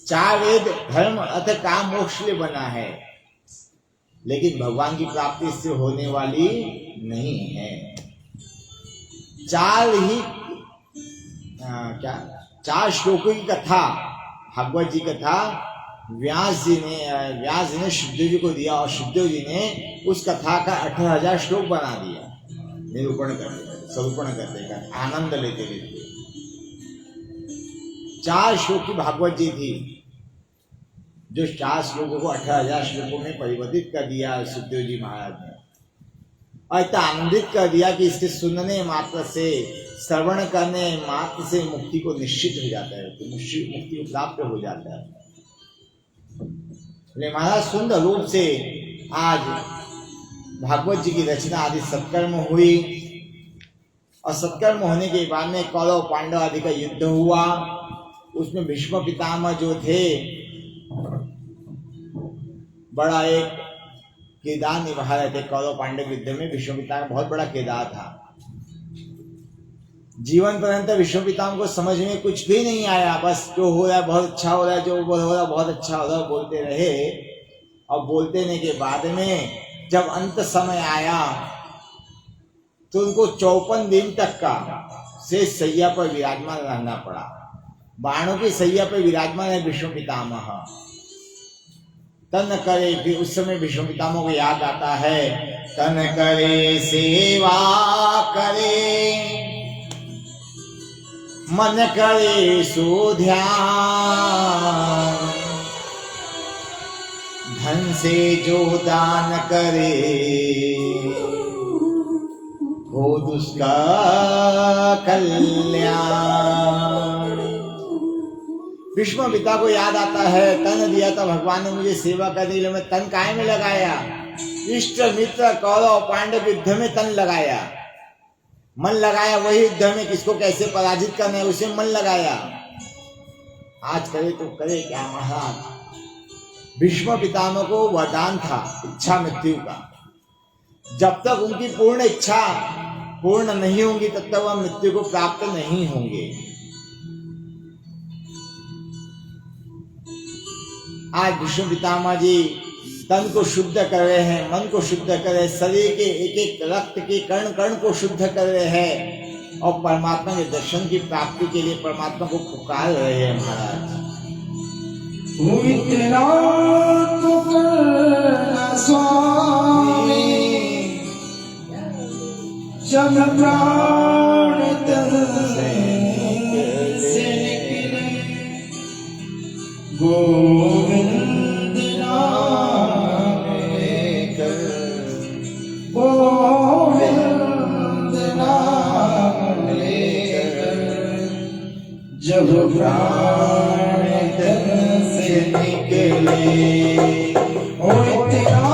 4 वेद धर्म अर्थ काम मोक्ष के लिए बना है, लेकिन भगवान की प्राप्ति इससे होने वाली नहीं है। 4 श्लोकों की कथा, भागवत जी कथा व्यास जी ने शुद्धदेव जी को दिया, और शुद्धदेव जी ने उस कथा का 18,000 श्लोक बना दिया, निरूपण करते, स्वरूपण करते का आनंद लेते लेते। 4 श्लोक की भागवत जी थी, जो 4 श्लोकों को 18,000 श्लोकों में परिवर्तित कर दिया शुद्धदेव जी महाराज ने, और इतना आनंदित कर दिया कि इसके सुनने मात्र से, श्रवण करने मात्र से मुक्ति को निश्चित हो जाता है, तो मुक्ति को प्राप्त हो जाता है। महाराज सुंदर रूप से आज भागवत जी की रचना आदि सत्कर्म हुई, और सत्कर्म होने के बाद में कौरव पांडव आदि का युद्ध हुआ। उसमें भीष्म पितामह जो थे, बड़ा एक किरदार निभा रहे थे कौरव पांडव युद्ध में। भीष्म पितामह बहुत बड़ा किरदार था। जीवन पर्यंत भीष्म पितामह को समझ में कुछ भी नहीं आया, बस जो हो रहा है बहुत अच्छा हो रहा है, जो हो रहा है बहुत अच्छा हो रहा है, बोलते रहे। और बोलते रहने के बाद में जब अंत समय आया तो उनको 54 दिन तक का शेष सैया पर विराजमान रहना पड़ा। बाणों की सैया पर विराजमान है भीष्म पितामह। तन करे, फिर उस समय भीष्म पितामह को याद आता है, तन करे सेवा करे, मन करे सो ध्यान, धन से जो दान करे, हो उसका कल्याण। भीष्म पिता को याद आता है, तन दिया था भगवान ने मुझे सेवा करने के लिए, मैं तन काहे में लगाया? इष्ट मित्र कौरव पांडव युद्ध में तन लगाया, मन लगाया वही युद्ध में किसको कैसे पराजित करना है उसे मन लगाया। आज करे तो करे क्या महाराज? भीष्म पितामह को वरदान था इच्छा मृत्यु का। जब तक उनकी पूर्ण इच्छा पूर्ण नहीं होंगी तब तक वह मृत्यु को प्राप्त नहीं होंगे। आज भीष्म पितामह जी तन को शुद्ध कर रहे हैं, मन को शुद्ध कर रहे हैं, शरीर के एक एक रक्त के कण कण को शुद्ध कर रहे हैं, और परमात्मा के दर्शन की प्राप्ति के लिए परमात्मा को पुकार रहे हैं महाराज। जब प्राण तन से निकले गोविंद नाम लेकर, गोविंद नाम लेकर, जब प्राण तन से निकले ओ तेरा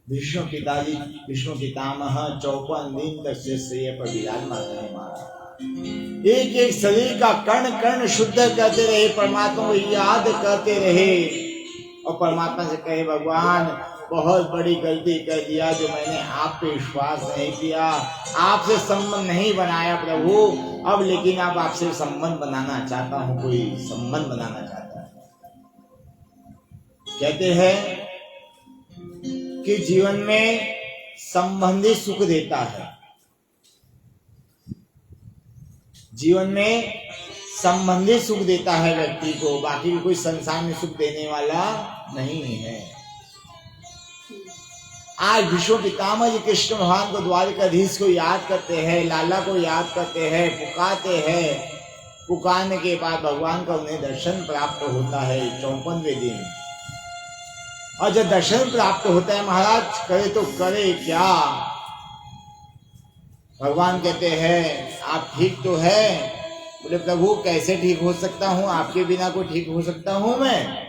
विष्णु पिताजी विष्णु पितामह 54 दिन तक से पर विराजमान रहे महाराज। एक एक शरीर का कण कण शुद्ध करते रहे, परमात्मा को याद करते रहे और परमात्मा से कहे भगवान बहुत बड़ी गलती कर दिया जो मैंने आप पे विश्वास नहीं किया, आपसे संबंध नहीं बनाया प्रभु, अब लेकिन अब आपसे संबंध बनाना चाहता हूँ, कोई संबंध बनाना चाहता है। कहते हैं कि जीवन में संबंधी सुख देता है। जीवन में संबंधी सुख देता है व्यक्ति को, बाकी कोई संसार में सुख देने वाला नहीं है। आज भीष्म पितामह जी कृष्ण भगवान को, द्वारिकाधीश को याद करते हैं, लाला को याद करते हैं, पुकारते हैं। पुकारने के बाद भगवान का उन्हें दर्शन प्राप्त होता है 54वें दिन। और जब दर्शन प्राप्त होता है, महाराज करे तो करे क्या। भगवान कहते हैं आप ठीक तो है। बोले प्रभु कैसे ठीक हो सकता हूं, आपके बिना कोई ठीक हो सकता हूं मैं।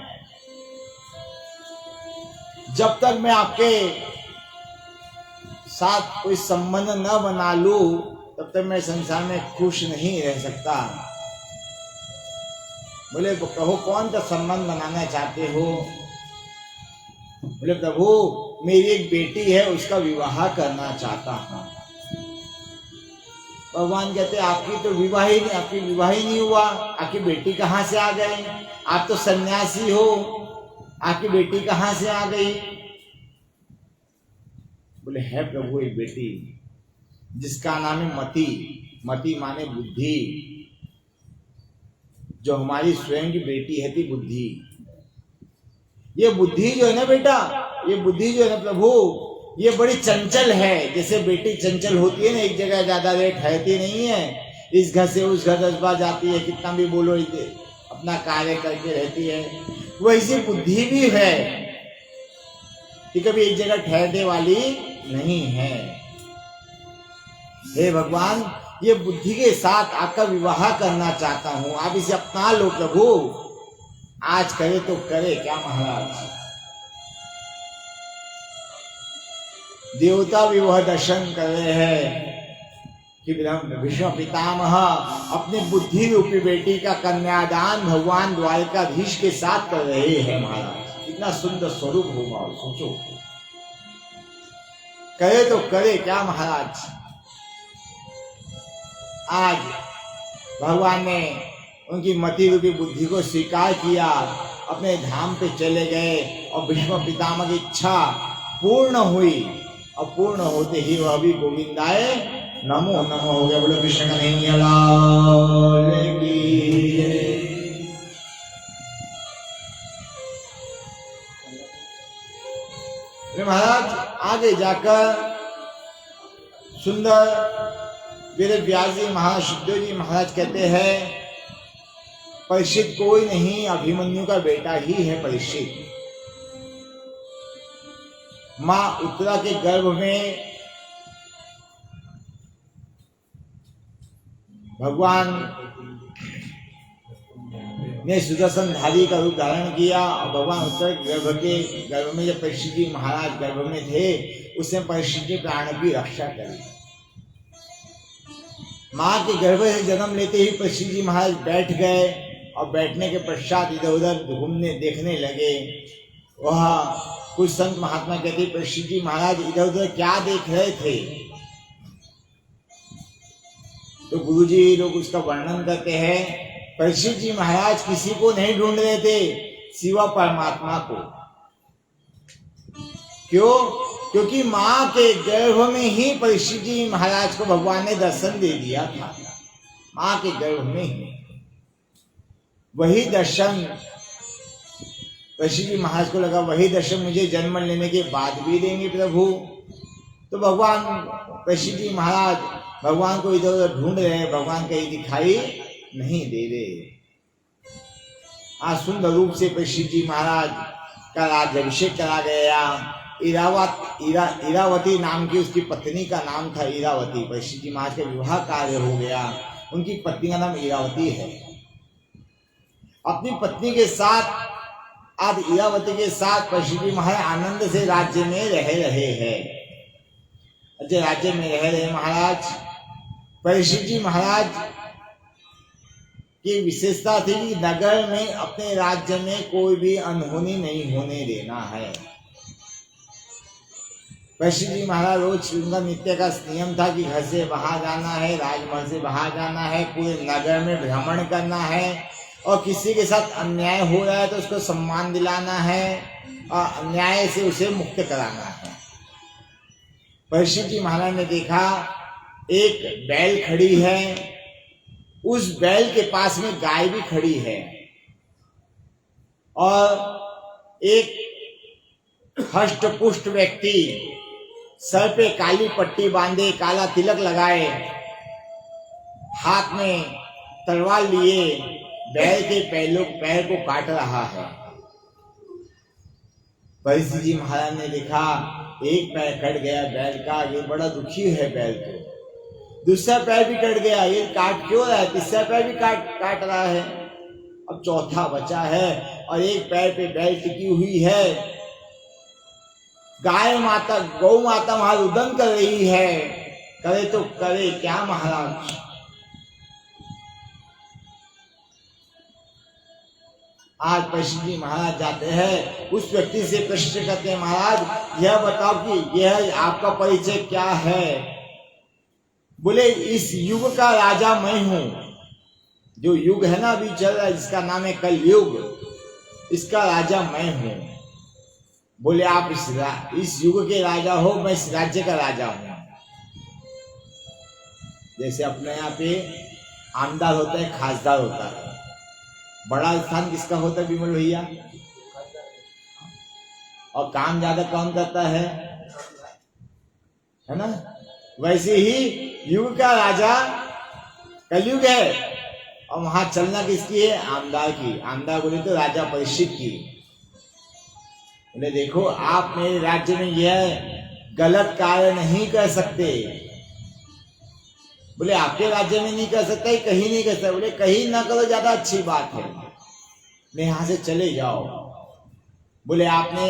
जब तक मैं आपके साथ कोई संबंध न बना लूं तब तक मैं संसार में खुश नहीं रह सकता। बोले कहो कौन सा संबंध बनाना चाहते हो। बोले प्रभु मेरी एक बेटी है, उसका विवाह करना चाहता हूं। भगवान कहते आपकी तो विवाह ही नहीं, आपकी विवाह ही नहीं हुआ, आपकी बेटी कहां से आ गई। आप तो सन्यासी हो, आपकी बेटी कहां से आ गई। बोले है प्रभु एक बेटी जिसका नाम है मति। मति माने बुद्धि। जो हमारी स्वयं की बेटी है थी बुद्धि। ये बुद्धि जो है ना बेटा, ये बुद्धि जो है ना प्रभु, ये बड़ी चंचल है। जैसे बेटी चंचल होती है ना, एक जगह ज्यादा देर ठहरती नहीं है, इस घर से उस घर 10 बार जाती है, कितना भी बोलो अपना कार्य करके रहती है। वैसी बुद्धि भी है कि कभी एक जगह ठहरने वाली नहीं है। हे भगवान ये बुद्धि के साथ आपका विवाह करना चाहता हूं, आप इसे अपना लो प्रभु। आज करे तो करे क्या महाराज। देवता भी वह दर्शन कर रहे हैं कि भीष्म पितामह अपनी बुद्धि रूपी बेटी का कन्यादान भगवान द्वारिकाधीश के साथ कर रहे हैं। महाराज कितना सुंदर स्वरूप होगा, सोचो। करे तो करे क्या महाराज। आज भगवान ने उनकी मति रूपी बुद्धि को स्वीकार किया, अपने धाम पे चले गए और भीष्म पितामह की इच्छा पूर्ण हुई। और पूर्ण होते ही वह भी गोविंदाय नमो नमो हो गया। बोलो कृष्ण कन्हैया लाल की जय। महाराज आगे जाकर सुंदर वेद व्यास जी महाराज शुद्धदेव जी महाराज कहते हैं परीक्षित कोई नहीं, अभिमन्यु का बेटा ही है परीक्षित। मां उत्तरा के गर्भ में भगवान ने सुदर्शनधारी का रूप धारण किया और भगवान उत्तर के गर्भ में जब परीक्षित जी महाराज गर्भ में थे, उसने परीक्षित जी प्राण की रक्षा करी। मां के गर्भ से जन्म लेते ही परीक्षित जी महाराज बैठ गए और बैठने के पश्चात इधर उधर घूमने देखने लगे। वह कुछ संत महात्मा कहते परीक्षित जी महाराज इधर उधर क्या देख रहे थे। तो गुरुजी लोग उसका वर्णन करते हैं परीक्षित जी महाराज किसी को नहीं ढूंढ रहे थे सिवा परमात्मा को। क्यों? क्योंकि मां के गर्भ में ही परीक्षित जी महाराज को भगवान ने दर्शन दे दिया था। मां के गर्भ में ही वही दर्शन परीक्षित जी महाराज को लगा, वही दर्शन मुझे जन्म लेने के बाद भी देंगे प्रभु। तो भगवान परीक्षित जी महाराज भगवान को इधर उधर ढूंढ रहे हैं, भगवान कहीं दिखाई नहीं दे रहे। आज सुंदर रूप से परीक्षित जी महाराज का राज्याभिषेक करा गया। इरावती नाम की उसकी पत्नी का नाम था इरावती। परीक्षित जी महाराज का विवाह कार्य हो गया, उनकी पत्नी का नाम इरावती है। अपनी पत्नी के साथ आज इरावती के साथ परीक्षित जी महाराज आनंद से राज्य में रह रहे हैं। अच्छा राज्य में रह रहे महाराज। परीक्षित जी महाराज की विशेषता थी कि नगर में अपने राज्य में कोई भी अनहोनी नहीं होने देना है। परीक्षित जी महाराज रोज उनका नित्य का नियम था कि घर से बाहर जाना है, राजमहल से बाहर जाना है, पूरे नगर में भ्रमण करना है और किसी के साथ अन्याय हो रहा है तो उसको सम्मान दिलाना है और अन्याय से उसे मुक्त कराना है। परीक्षित जी महाराज ने देखा एक बैल खड़ी है, उस बैल के पास में गाय भी खड़ी है और एक हष्ट पुष्ट व्यक्ति सर पे काली पट्टी बांधे, काला तिलक लगाए, हाथ में तलवार लिए बैल के पैर को काट रहा है। परीक्षित जी महाराज ने देखा एक पैर कट गया बैल का, ये बड़ा दुखी है बैल तो। दूसरा पैर भी कट गया, ये काट क्यों रहा है? तीसरा पैर भी काट रहा है, अब चौथा बचा है और एक पैर पे बैल टिकी हुई है। गाय माता, गौ माता वहां रुदन कर रही है, करे तो करे क्या महाराज। आज परीक्षित जी महाराज जाते हैं, उस व्यक्ति से प्रश्न करते हैं, महाराज यह बताओ कि यह आपका परिचय क्या है? बोले इस युग का राजा मैं हूं। जो युग है ना अभी चल रहा है, जिसका नाम है कलयुग, इसका राजा मैं हूं। बोले आप इस युग के राजा हो, मैं इस राज्य का राजा हूं। जैसे अपने यहाँ पे आमदार होता है, खासदार होता है, बड़ा स्थान किसका होता है विमल भैया? और काम ज्यादा कौन करता है ना? वैसे ही युग का राजा कलयुग है और वहां चलना किसकी है? आमदार की। आमदार बोले तो राजा परीक्षित की। बोले देखो आप मेरे राज्य में यह गलत कार्य नहीं कर सकते। बोले आपके राज्य में नहीं कर सकते, कहीं नहीं कर सकते। बोले कहीं ना करो, ज्यादा अच्छी बात है, मैं यहां से चले जाओ। बोले आपने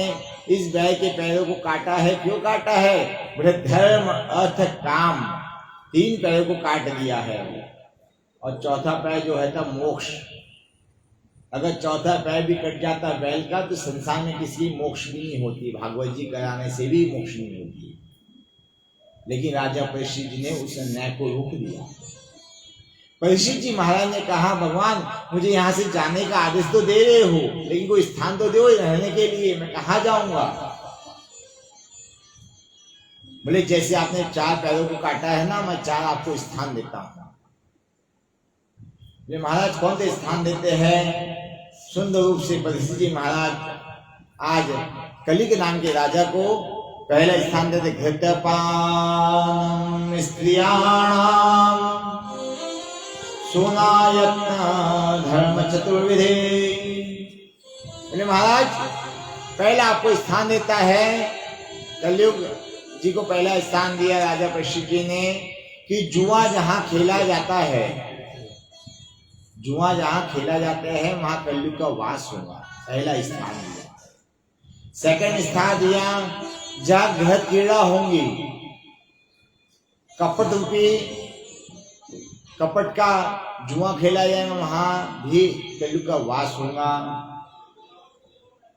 इस बैल के पैरों को काटा है, क्यों काटा है? बोले धर्म अर्थ काम, 3 पैरों को काट दिया है और चौथा पैर जो है था मोक्ष। अगर चौथा पैर भी कट जाता बैल का तो संसार में किसी मोक्ष भी नहीं होती, भागवत जी कराने से भी मोक्ष नहीं होती। लेकिन राजा परीक्षित जी ने उस अन्याय को रोक दिया। परीक्षित जी महाराज ने कहा, भगवान मुझे यहाँ से जाने का आदेश तो दे रहे हो, लेकिन कोई स्थान तो दो रहने के लिए, मैं कहाँ जाऊंगा? बोले जैसे आपने 4 पैरों को काटा है ना, मैं 4 आपको स्थान देता हूँ। ये महाराज कौन से स्थान देते हैं? सुंदर रूप से परीक्षित जी महाराज आज कलिक नाम के राजा को पहला स्थान देते। घृतपान स्त्रियाणाम सोनायत्न धर्म चतुर्विधे। बोले महाराज पहला आपको स्थान देता है, कलयुग जी को पहला स्थान दिया राजा परीक्षित जी ने कि जुआ जहां खेला जाता है, जुआ जहां खेला जाता है वहां कलयुग का वास होगा। पहला स्थान दिया। सेकंड स्थान दिया जहां ग्रह क्रीड़ा होंगी, कपट रूपी कपट का जुआ खेला जाएगा, वहां भी कलयुग का वास होगा।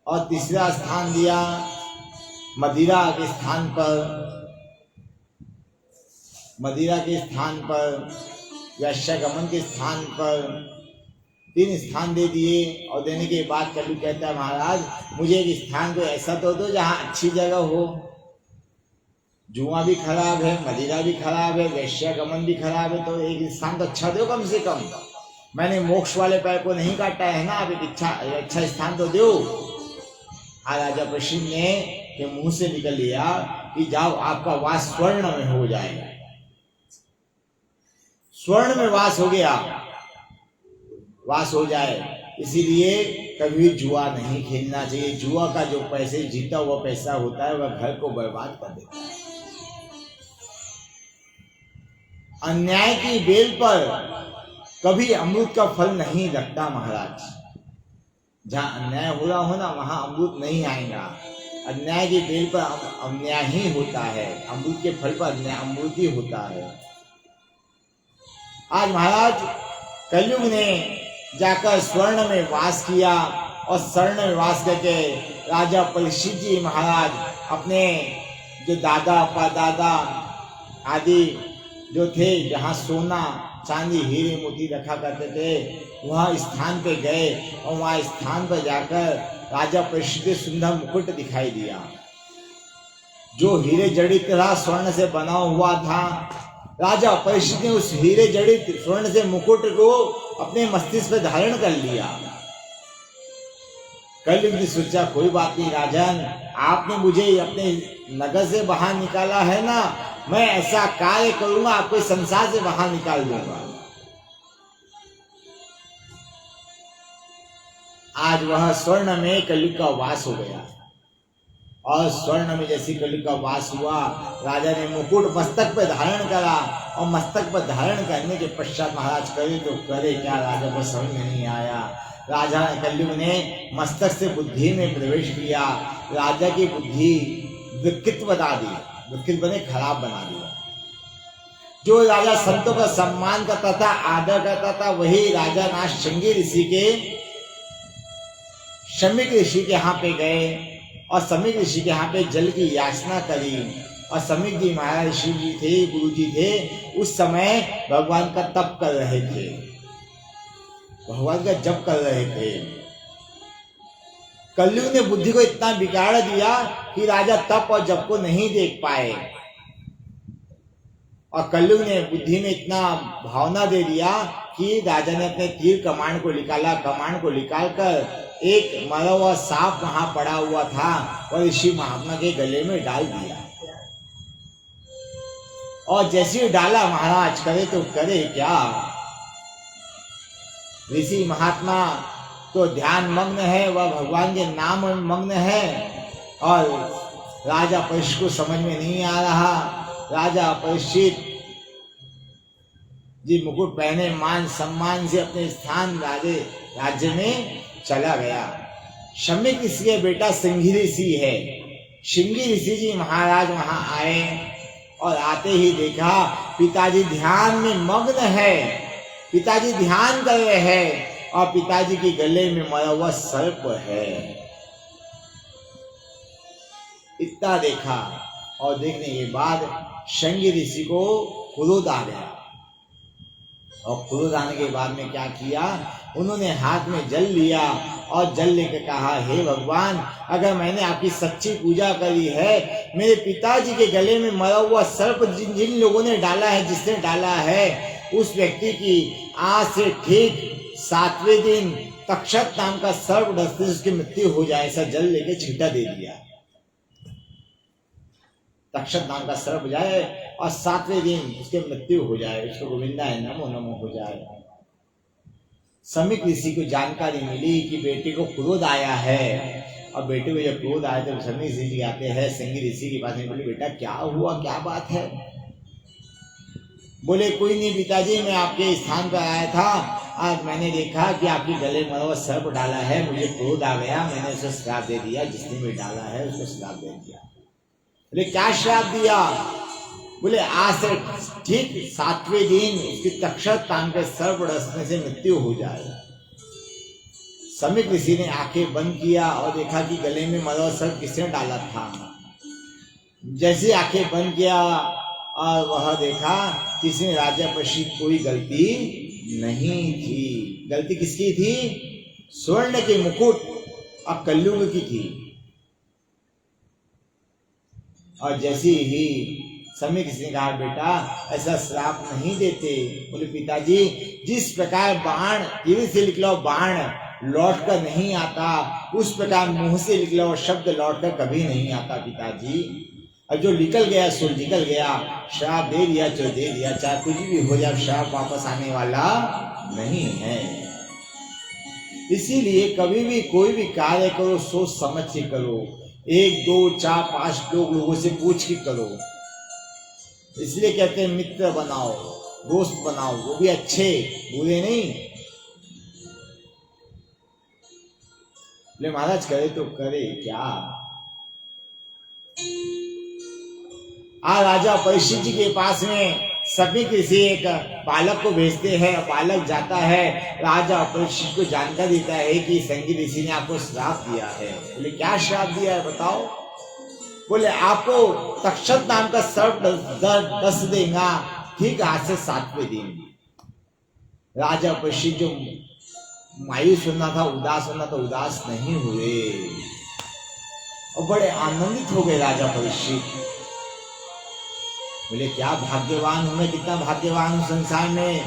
और तीसरा स्थान दिया मदिरा के स्थान पर, मदिरा के स्थान पर, वैश्यगमन के स्थान पर 3 स्थान दे दिए। और देने के बाद कलयुग कहता है महाराज मुझे एक स्थान तो ऐसा तो दो जहां अच्छी जगह हो। जुआ भी खराब है, मदिरा भी खराब है, वैश्यगमन भी खराब है, तो एक स्थान तो अच्छा दो कम से कम। मैंने मोक्ष वाले पैर को नहीं काटा है ना, अब एक अच्छा स्थान तो दो। राजा परीक्षित ने के मुंह से निकल लिया कि जाओ आपका वास स्वर्ण में हो जाएगा। स्वर्ण में वास हो गया, वास हो जाए, इसीलिए कभी जुआ नहीं खेलना चाहिए। जुआ का जो पैसे जीता हुआ पैसा होता है वह घर को बर्बाद कर देता है। अन्याय की बेल पर कभी अमृत का फल नहीं लगता महाराज। जहां अन्याय हो रहा हो ना वहां अमृत नहीं आएगा। अन्याय की बेल पर अन्याय ही होता है, अमृत के फल पर अमृत ही होता है। आज महाराज कलयुग ने जाकर स्वर्ण में वास किया और स्वर्ण में वास करके राजा परीक्षित जी महाराज अपने जो दादा परदादा आदि जो थे, जहाँ सोना चांदी हीरे मोती रखा करते थे, वहाँ स्थान पे गए और वहाँ स्थान पर जाकर राजा परीक्षित सुंदर मुकुट दिखाई दिया जो हीरे जड़ित था, स्वर्ण से बना हुआ था। राजा परीक्षित ने उस हीरे जड़ित स्वर्ण से मुकुट को अपने मस्तिष्क पर धारण कर लिया। कलयुग ने सोचा कोई बात नहीं राजन, आपने मुझे अपने नगर से बाहर निकाला है ना, मैं ऐसा कार्य करूंगा आपको संसार से बाहर निकाल दूंगा। आज वह स्वर्ण में कलयुग का वास हो गया और स्वर्ण में जैसे कलयुग का वास हुआ, राजा ने मुकुट मस्तक पर धारण करा और मस्तक पर धारण करने के पश्चात महाराज करे तो करे क्या, राजा को समझ में नहीं आया। राजा कलयुग ने मस्तक से बुद्धि में प्रवेश किया, राजा की बुद्धि विकृत बना दी, विकृत बने खराब बना दिया। जो राजा संतों का सम्मान करता था, आदर करता था, वही राजा नाथ श्रृंगी ऋषि के शमीक ऋषि के यहाँ पे गए और शमीक ऋषि के यहाँ पे जल की याचना करी। और शमीक जी महाराज ऋषि जी थे, गुरु जी थे, उस समय भगवान का तप कर रहे थे, भगवान का जप कर रहे थे। कलयुग ने बुद्धि को इतना बिगाड़ दिया कि राजा तप और जप को नहीं देख पाए और कलयुग ने बुद्धि में इतना भावना दे दिया कि राजा ने अपने तीर कमान को निकाला, कमान को निकाल कर एक मरा हुआ सांप वहां पड़ा हुआ था और ऋषि महात्मा के गले में डाल दिया। और जैसे ही डाला महाराज करे तो करे क्या, ऋषि महात्मा तो ध्यान मग्न है, वह भगवान के नाम में मग्न है और राजा परीक्षित को समझ में नहीं आ रहा। राजा परीक्षित जी मुकुट पहने मान सम्मान से अपने स्थान राज्य में चला गया। शमीक ऋषि के बेटा श्रृंगी ऋषि है। श्रृंगी ऋषि जी महाराज वहां आए और आते ही देखा पिताजी ध्यान में मग्न है, पिताजी ध्यान कर रहे हैं और पिताजी के गले में मरा हुआ सर्प है। इतना देखा और देखने के बाद श्रृंगी ऋषि को क्रोध आ गया और क्रोध आने के बाद में क्या किया, उन्होंने हाथ में जल लिया और जल लेकर कहा, हे भगवान, अगर मैंने आपकी सच्ची पूजा करी है, मेरे पिताजी के गले में मरा हुआ सर्प जिन लोगों ने डाला है, जिसने डाला है, उस व्यक्ति की आज से ठीक 7वें दिन तक्षक नाम का सर्प डसने से उसकी मृत्यु हो जाए, ऐसा जल लेके छींटा दे दिया। तक्षक नाम का सर्प जाए और 7वें दिन उसकी मृत्यु हो जाए, उसको गोविंदाय नमो नमो हो जाए। शमीक ऋषि को जानकारी मिली कि बेटे को क्रोध आया है और बेटे को जब क्रोध आया तो शमीक ऋषि जी आते हैं श्रृंगी ऋषि के पास में, बोले बेटा क्या हुआ, क्या बात है। बोले कोई नहीं पिताजी, मैं आपके स्थान पर आया था, आज मैंने देखा कि आपके गले में वो सर्प डाला है, मुझे क्रोध आ गया, मैंने उसे श्राप दे दिया, जिसने भी डाला है उसको श्राप दे दिया। बोले क्या श्राप दिया, बोले आज से ठीक 7वें दिन उसकी तक्षक नाम के सर्प डसने से मृत्यु हो जाए। शमीक ऋषि ने आंखें बंद किया और देखा कि गले में मरा हुआ सर्प किसने डाला था। जैसे आंखें बंद किया और वह देखा किसी राजा परीक्षित कोई गलती नहीं थी। गलती किसकी थी, स्वर्ण के मुकुट और कलयुग की थी। और जैसे ही शमीक ऋषि ने कहा, बेटा ऐसा श्राप नहीं देते। बोले पिताजी, जिस प्रकार बाण तीर से निकला बाण लौट कर नहीं आता, उस प्रकार मुंह से निकला हुआ शब्द लौट कर कभी नहीं आता पिताजी। और जो निकल गया सो निकल गया, श्राप दे दिया जो दे दिया, चाहे कुछ भी हो जाए श्राप वापस आने वाला नहीं है। इसीलिए कभी भी कोई भी कार्य करो सोच समझ के करो, 1 2 4 5 लोगों से पूछ के करो। इसलिए कहते हैं मित्र बनाओ, दोस्त बनाओ, वो भी अच्छे बुरे नहीं। ले महाराज करे तो करे क्या। राजा परीक्षित जी के पास में शमीक ऋषि एक बालक को भेजते हैं, बालक जाता है, राजा परीक्षित को जानकारी देता है कि श्रृंगी ऋषि ने आपको श्राप दिया है। बोले क्या श्राप दिया है बताओ। बोले आपको तक्षक नाम का सर्प डस देगा ठीक आज से 7वें दिन। राजा परीक्षित जो मायूस होना था, उदास होना था, उदास नहीं हुए और बड़े आनंदित हो गए राजा परीक्षित। बोले क्या भाग्यवान हूं मैं, कितना भाग्यवान हूं संसार में।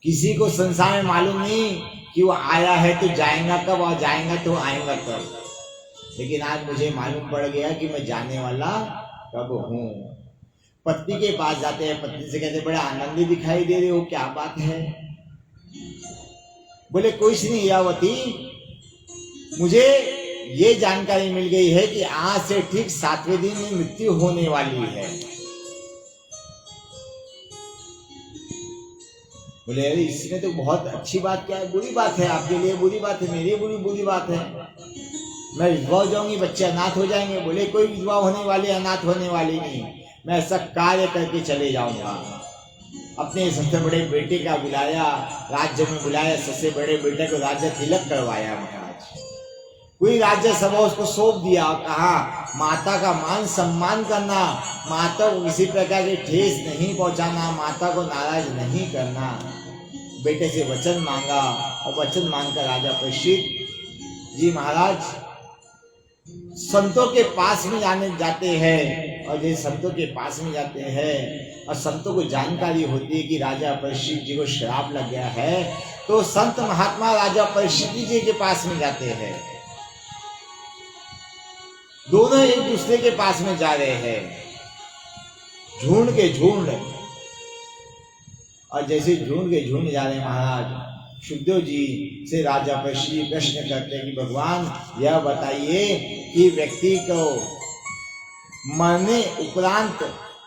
किसी को संसार में मालूम नहीं कि वो आया है तो जाएगा कब और जाएगा तो आएगा कब, लेकिन आज मुझे मालूम पड़ गया कि मैं जाने वाला कब हूं। पत्नी के पास जाते हैं, पत्नी से कहते बड़े आनंदी दिखाई दे रहे हो, क्या बात है। बोले कुछ नहीं यावती, मुझे ये जानकारी मिल गई है कि आज से ठीक 7वें दिन में मृत्यु होने वाली है। बोले अरे इसमें तो बहुत अच्छी बात क्या है, बुरी बात है, आपके लिए बुरी बात है, मेरे लिए बुरी बात है। मैं विधवा हो जाऊंगी, बच्चे अनाथ हो जाएंगे। बोले कोई विधवा होने वाली अनाथ होने वाली नहीं, मैं ऐसा कार्य करके चले जाऊंगा। अपने सबसे बड़े बेटे का बुलाया, राज्य में बुलाया, सबसे बड़े बेटे को राज्य तिलक करवाया महाराज। पूरी राज्य सभा उसको सौंप दिया और कहा माता का मान सम्मान करना, माता को किसी प्रकार की ठेस नहीं पहुंचाना, माता को नाराज नहीं करना। बेटे से वचन मांगा और वचन मांगकर राजा परीक्षित जी महाराज संतों के पास में जाते हैं, और जैसे संतों के पास में जाते हैं और संतों को जानकारी होती है कि राजा परीक्षित जी को श्राप लग गया है, तो संत महात्मा राजा परीक्षित जी के पास में जाते हैं। दोनों एक दूसरे के पास में जा रहे हैं, झुंड के झुंड। और जैसे झुंड के झुंड जा रहे हैं महाराज, सुखदेव जी से राजा परीक्षित प्रश्न करते हैं कि भगवान यह बताइए कि व्यक्ति को मरने उपरांत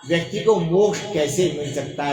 व्यक्ति को मोक्ष कैसे मिल सकता है।